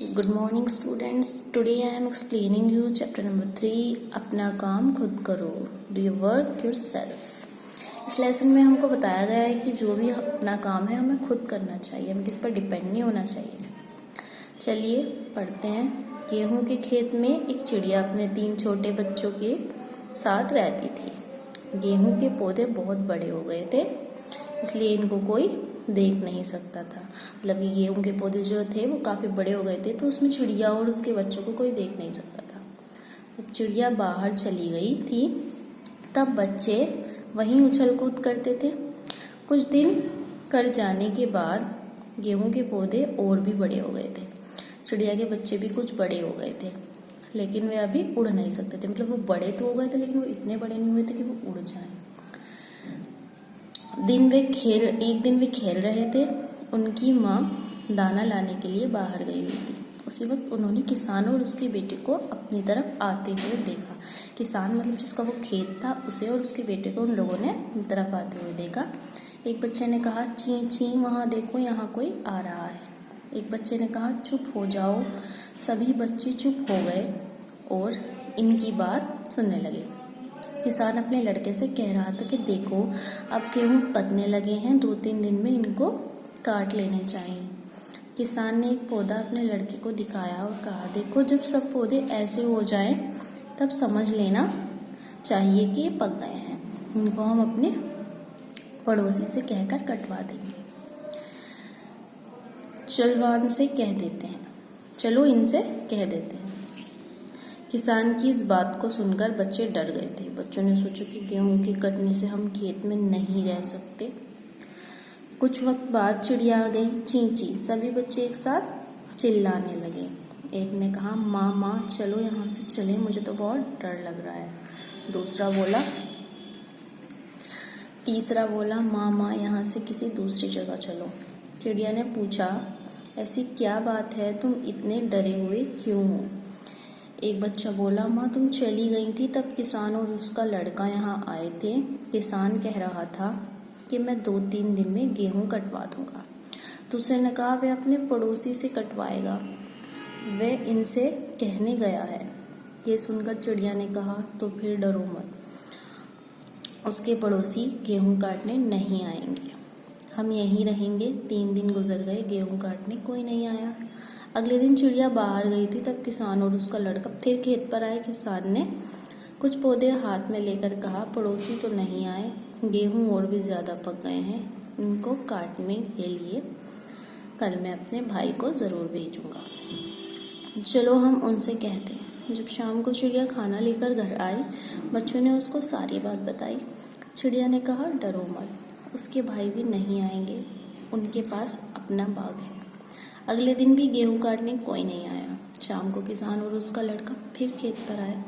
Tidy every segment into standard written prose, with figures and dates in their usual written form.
Good morning students. Today I am explaining you chapter number 3 अपना काम खुद करो. Do your work yourself. इस लेसन में हमको बताया गया है कि जो भी अपना काम है हमें खुद करना चाहिए, हमें किसी पर डिपेंड नहीं होना चाहिए. चलिए पढ़ते हैं. गेहूं के खेत में एक चिड़िया अपने 3 छोटे बच्चों के साथ रहती थी. गेहूं के पौधे बहुत बड़े हो गए थे, इसलिए इनको कोई देख नहीं सकता था. मतलब कि गेहूं के पौधे जो थे वो काफ़ी बड़े हो गए थे, तो उसमें चिड़िया और उसके बच्चों को कोई देख नहीं सकता था. जब चिड़िया बाहर चली गई थी तब बच्चे वहीं उछल कूद करते थे. कुछ दिन कर जाने के बाद गेहूं के पौधे और भी बड़े हो गए थे. चिड़िया के बच्चे भी कुछ बड़े हो गए थे, लेकिन वे अभी उड़ नहीं सकते थे. मतलब वो बड़े तो हो गए थे, लेकिन वो इतने बड़े नहीं हुए थे कि वो उड़ जाएं. एक दिन वे खेल रहे थे. उनकी माँ दाना लाने के लिए बाहर गई हुई थी. उसी वक्त उन्होंने किसान और उसके बेटे को अपनी तरफ आते हुए देखा. किसान मतलब जिसका वो खेत था, उसे और उसके बेटे को उन लोगों ने अपनी तरफ आते हुए देखा. एक बच्चे ने कहा, ची ची वहाँ देखो, यहाँ कोई आ रहा है. एक बच्चे ने कहा, चुप हो जाओ. सभी बच्चे चुप हो गए और इनकी बात सुनने लगे. किसान अपने लड़के से कह रहा था कि देखो, अब गेहूं पकने लगे हैं, 2-3 दिन में इनको काट लेने चाहिए. किसान ने एक पौधा अपने लड़के को दिखाया और कहा, देखो, जब सब पौधे ऐसे हो जाएं तब समझ लेना चाहिए कि ये पक गए हैं. इनको हम अपने पड़ोसी से कहकर कटवा देंगे. चलो इनसे कह देते हैं. किसान की इस बात को सुनकर बच्चे डर गए थे. बच्चों ने सोचा कि गेहूं के कटने से हम खेत में नहीं रह सकते. कुछ वक्त बाद चिड़िया आ गई. ची ची. सभी बच्चे एक साथ चिल्लाने लगे. एक ने कहा, माँ चलो यहाँ से चले, मुझे तो बहुत डर लग रहा है. तीसरा बोला, माँ यहाँ से किसी दूसरी जगह चलो. चिड़िया ने पूछा, ऐसी क्या बात है, तुम इतने डरे हुए क्यों हो? एक बच्चा बोला, माँ तुम चली गई थी तब किसान और उसका लड़का यहाँ आए थे. किसान कह रहा था कि मैं 2-3 दिन में गेहूं कटवा दूंगा. दूसरे ने कहा, वे अपने पड़ोसी से कटवाएगा, वे इनसे कहने गया है. ये सुनकर चिड़िया ने कहा, तो फिर डरो मत, उसके पड़ोसी गेहूं काटने नहीं आएंगे, हम यहीं रहेंगे. 3 दिन गुजर गए, गेहूं काटने कोई नहीं आया. अगले दिन चिड़िया बाहर गई थी तब किसान और उसका लड़का फिर खेत पर आए. किसान ने कुछ पौधे हाथ में लेकर कहा, पड़ोसी तो नहीं आए, गेहूं और भी ज़्यादा पक गए हैं, इनको काटने के लिए कल मैं अपने भाई को ज़रूर भेजूंगा. चलो हम उनसे कहते हैं. जब शाम को चिड़िया खाना लेकर घर आई, बच्चों ने उसको सारी बात बताई. चिड़िया ने कहा, डरो मत, उसके भाई भी नहीं आएंगे, उनके पास अपना बाग है. अगले दिन भी गेहूं काटने कोई नहीं आया. शाम को किसान और उसका लड़का फिर खेत पर आए.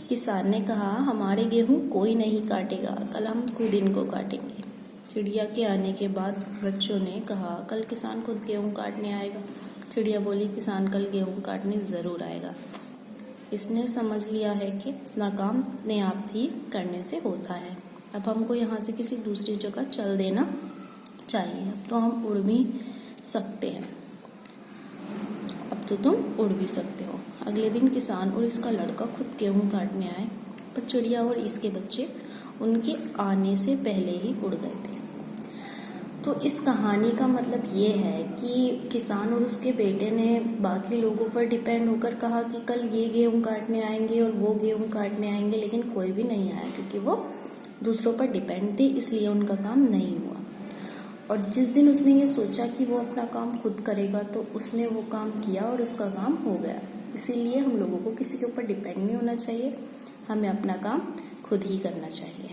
किसान ने कहा, हमारे गेहूं कोई नहीं काटेगा, कल हम खुद इनको काटेंगे. चिड़िया के आने के बाद बच्चों ने कहा, कल किसान खुद गेहूं काटने आएगा. चिड़िया बोली, किसान कल गेहूं काटने ज़रूर आएगा. इसने समझ लिया है कि अपना काम अपने आप ही करने से होता है. अब हमको यहाँ से किसी दूसरी जगह चल देना चाहिए. अब तो हम उड़ भी सकते हैं. अब तो तुम उड़ भी सकते हो. अगले दिन किसान और इसका लड़का खुद गेहूं काटने आए, पर चिड़िया और इसके बच्चे उनके आने से पहले ही उड़ गए थे. तो इस कहानी का मतलब ये है कि किसान और उसके बेटे ने बाकी लोगों पर डिपेंड होकर कहा कि कल ये गेहूं काटने आएंगे और वो गेहूं काटने आएंगे, लेकिन कोई भी नहीं आया क्योंकि वो दूसरों पर डिपेंड थे, इसलिए उनका काम नहीं हुआ. और जिस दिन उसने ये सोचा कि वो अपना काम खुद करेगा, तो उसने वो काम किया और उसका काम हो गया. इसीलिए हम लोगों को किसी के ऊपर डिपेंड नहीं होना चाहिए, हमें अपना काम खुद ही करना चाहिए.